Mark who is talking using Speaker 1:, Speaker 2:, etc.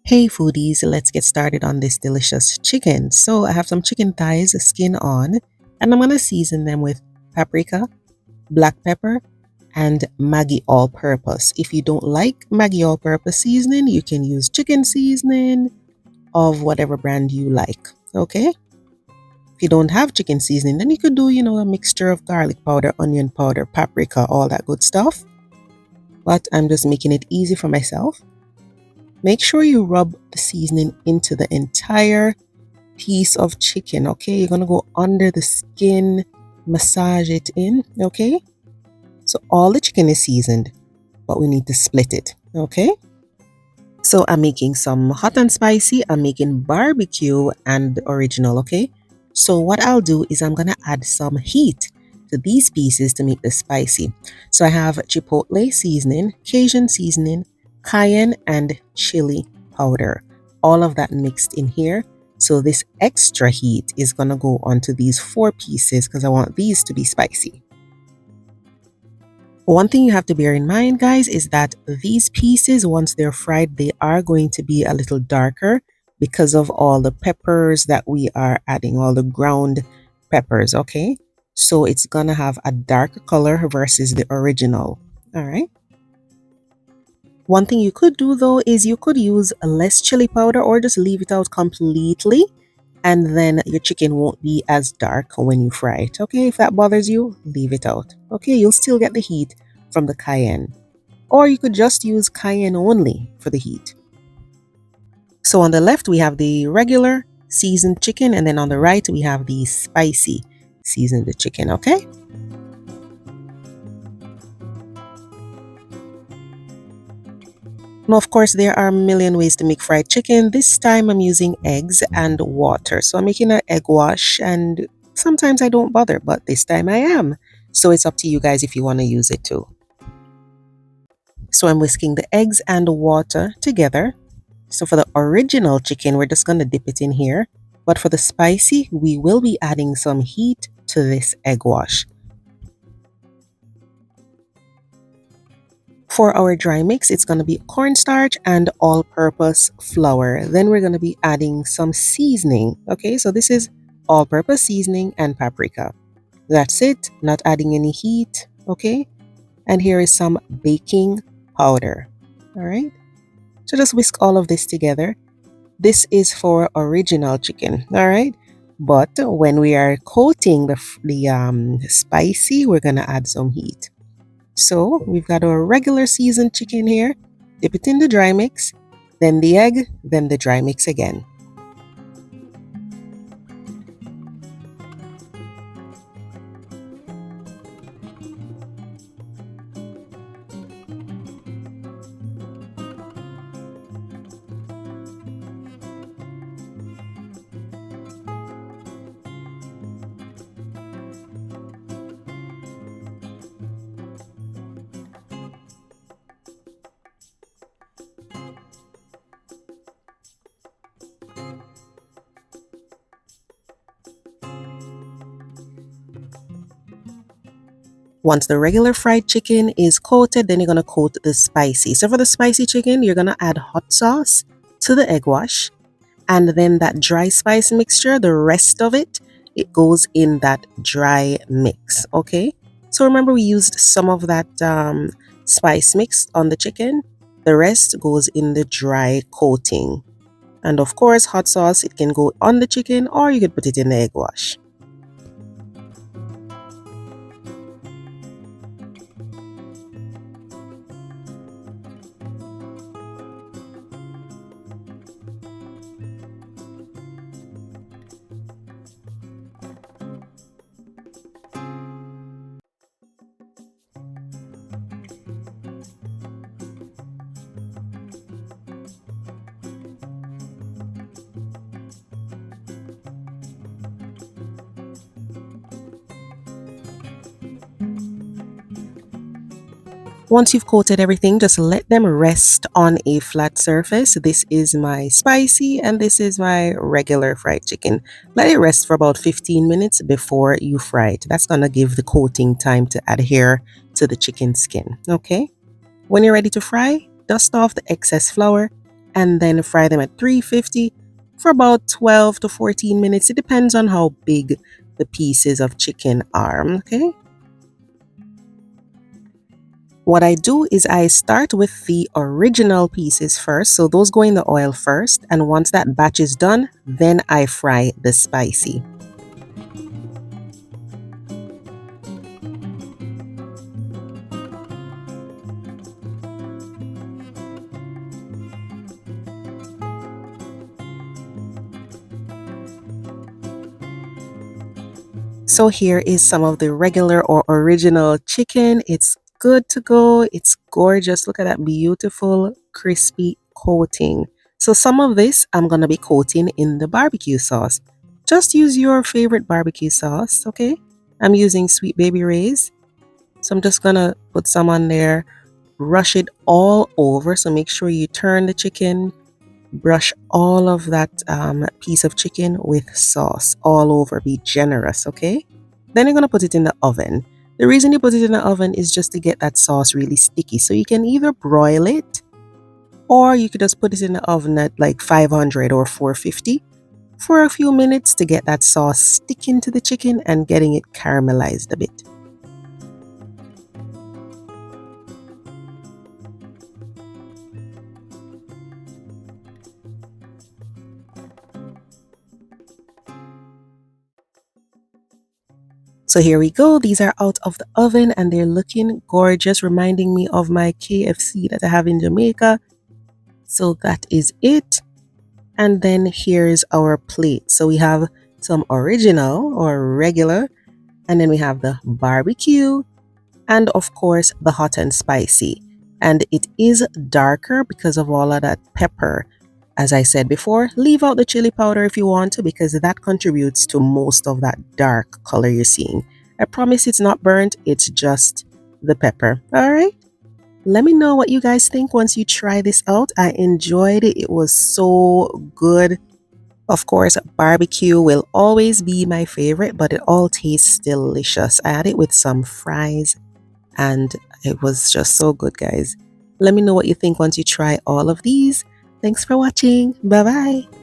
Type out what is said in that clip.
Speaker 1: Hey foodies, let's get started on this delicious chicken. So I have some chicken thighs, skin on, and I'm gonna season them with paprika, black pepper, and Maggi all-purpose. If you don't like Maggi all-purpose seasoning, you can use chicken seasoning of whatever brand you like. Okay? If you don't have chicken seasoning, then you could do, a mixture of garlic powder, onion powder, paprika, all that good stuff. But I'm just making it easy for myself. Make sure you rub the seasoning into the entire piece of chicken. Okay, you're gonna go under the skin, massage it in. Okay, so all the chicken is seasoned, but we need to split it. Okay, so I'm making some hot and spicy. I'm making barbecue and original. Okay, so what I'll do is I'm gonna add some heat to these pieces to make this spicy. So I have Chipotle seasoning, Cajun seasoning, Cayenne, and chili powder. All of that mixed in here. So this extra heat is gonna go onto these 4 pieces because I want these to be spicy. One thing you have to bear in mind, guys, is that these pieces, once they're fried, they are going to be a little darker because of all the peppers that we are adding, all the ground peppers, okay? So it's gonna have a darker color versus the original, all right? One thing you could do though is you could use less chili powder or just leave it out completely, and then your chicken won't be as dark when you fry it. Okay, if that bothers you, leave it out. Okay, you'll still get the heat from the cayenne. Or you could just use cayenne only for the heat. So on the left, we have the regular seasoned chicken, and then on the right, we have the spicy seasoned chicken, okay? Now, of course, there are a million ways to make fried chicken. This time I'm using eggs and water. So I'm making an egg wash, and sometimes I don't bother, but this time I am. So it's up to you guys if you want to use it too. So I'm whisking the eggs and the water together. So for the original chicken, we're just going to dip it in here. But for the spicy, we will be adding some heat to this egg wash. For our dry mix, it's going to be cornstarch and all-purpose flour. Then we're going to be adding some seasoning. Okay, so this is all-purpose seasoning and paprika. That's it, not adding any heat. Okay, and here is some baking powder. All right, so just whisk all of this together. This is for original chicken. All right, but when we are coating the spicy, we're going to add some heat. So we've got our regular seasoned chicken here. Dip it in the dry mix, then the egg, then the dry mix again. Once the regular fried chicken is coated, then you're going to coat the spicy. So for the spicy chicken, you're going to add hot sauce to the egg wash. And then that dry spice mixture, the rest of it, it goes in that dry mix. Okay. So remember, we used some of that spice mix on the chicken. The rest goes in the dry coating. And of course, hot sauce, it can go on the chicken or you could put it in the egg wash. Once you've coated everything, just let them rest on a flat surface. This is my spicy and this is my regular fried chicken. Let it rest for about 15 minutes before you fry it. That's going to give the coating time to adhere to the chicken skin. Okay? When you're ready to fry, dust off the excess flour and then fry them at 350 for about 12 to 14 minutes. It depends on how big the pieces of chicken are, okay? What I do is I start with the original pieces first, so those go in the oil first, and once that batch is done, then I fry the spicy. So here is some of the regular or original chicken. It's good to go. It's gorgeous. Look at that beautiful crispy coating. So some of this I'm going to be coating in the barbecue sauce. Just use your favorite barbecue sauce, okay? I'm using Sweet Baby Ray's. So I'm just going to put some on there, rush it all over. So make sure you turn the chicken, brush all of that piece of chicken with sauce all over. Be generous, okay? Then you're going to put it in the oven. The reason you put it in the oven is just to get that sauce really sticky. So you can either broil it or you could just put it in the oven at like 500 or 450 for a few minutes to get that sauce sticking to the chicken and getting it caramelized a bit. So here we go. These are out of the oven and they're looking gorgeous, reminding me of my KFC that I have in Jamaica. So that is it. And then here's our plate. So we have some original or regular, and then we have the barbecue, and of course the hot and spicy. And it is darker because of all of that pepper. As I said before, leave out the chili powder if you want to because that contributes to most of that dark color you're seeing. I promise it's not burnt, it's just the pepper. All right? Let me know what you guys think once you try this out. I enjoyed it. It was so good. Of course, barbecue will always be my favorite, but it all tastes delicious. I had it with some fries and it was just so good, guys. Let me know what you think once you try all of these. Thanks for watching. Bye bye.